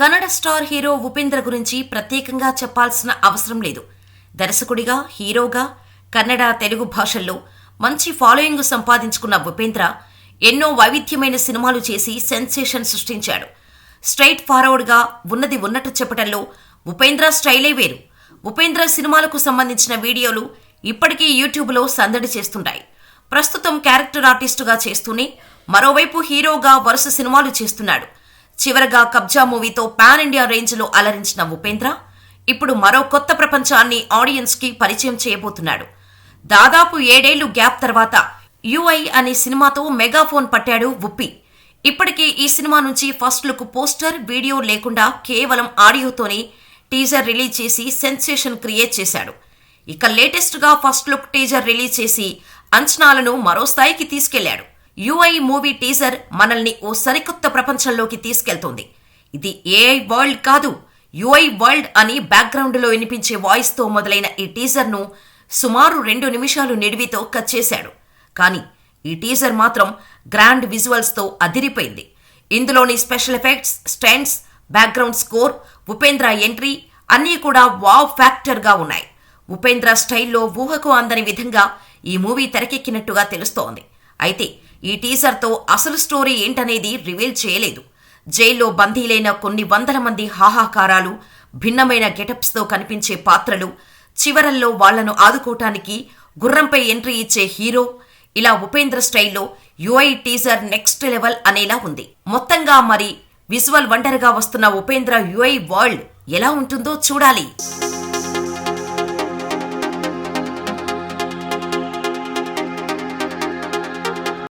Kannada star hero Upendra గురించి ప్రత్యేకంగా చెప్పాల్సిన అవసరం లేదు. దర్శకుడిగా, హీరోగా కన్నడ, తెలుగు భాషల్లో మంచి ఫాలోయింగ్ సంపాదించుకున్న ఉపేంద్ర ఎన్నో వైవిధ్యమైన సినిమాలు చేసి సెన్సేషన్ సృష్టించాడు. స్ట్రైట్ ఫార్వర్డ్గా ఉన్నది ఉన్నట్టు చెప్పడంలో ఉపేంద్ర స్టైలే వేరు. ఉపేంద్ర సినిమాలకు సంబంధించిన వీడియోలు ఇప్పటికీ యూట్యూబ్లో సందడి చేస్తుంటాయి. ప్రస్తుతం క్యారెక్టర్ ఆర్టిస్టుగా చేస్తూనే మరోవైపు హీరోగా వరుస సినిమాలు చేస్తున్నాడు. చివరగా కబ్జా మూవీతో పాన్ ఇండియా రేంజ్లో అలరించిన ఉపేంద్ర ఇప్పుడు మరో కొత్త ప్రపంచాన్ని ఆడియన్స్కి పరిచయం చేయబోతున్నాడు. దాదాపు 7 ఏళ్లు గ్యాప్ తర్వాత యుఐ అనే సినిమాతో మెగాఫోన్ పట్టాడు ఉప్పి. ఇప్పటికే ఈ సినిమా నుంచి ఫస్ట్ లుక్ పోస్టర్, వీడియో లేకుండా కేవలం ఆడియోతోనే టీజర్ రిలీజ్ చేసి సెన్సేషన్ క్రియేట్ చేశాడు. ఇక లేటెస్ట్ గా ఫస్ట్ లుక్ టీజర్ రిలీజ్ చేసి అంచనాలను మరో స్థాయికి తీసుకెళ్లాడు. యుఐ మూవీ టీజర్ మనల్ని ఓ సరికొత్త ప్రపంచంలోకి తీసుకెళ్తోంది. ఇది ఏఐ వరల్డ్ కాదు, యుఐ వరల్డ్ అని బ్యాక్గ్రౌండ్ లో వినిపించే వాయిస్ తో మొదలైన ఈ టీజర్ ను సుమారు 2 నిమిషాలు నిడివితో కట్ చేశాడు. కానీ ఈ టీజర్ మాత్రం గ్రాండ్ విజువల్స్ తో అదిరిపోయింది. ఇందులోని special effects, stunts, background score, Upendra entry అన్నీ కూడా వావ్ ఫ్యాక్టర్ గా ఉన్నాయి. ఉపేంద్ర స్టైల్లో ఊహకు అందని విధంగా ఈ మూవీ తెరకెక్కినట్టుగా తెలుస్తోంది. అయితే ఈ టీజర్తో అసలు స్టోరీ ఏంటనేది రివీల్ చేయలేదు. జైల్లో బందీలైన కొన్ని వందల మంది హాహాకారాలు, భిన్నమైన గెటప్స్తో కనిపించే పాత్రలు, చివరల్లో వాళ్లను ఆదుకోవటానికి గుర్రంపై ఎంట్రీ ఇచ్చే హీరో, ఇలా ఉపేంద్ర స్టైల్లో యుఐ టీజర్ నెక్స్ట్ లెవెల్ అనేలా ఉంది. మొత్తంగా మరి విజువల్ వండర్గా వస్తున్న ఉపేంద్ర యుఐ వరల్డ్ ఎలా ఉంటుందో చూడాలి.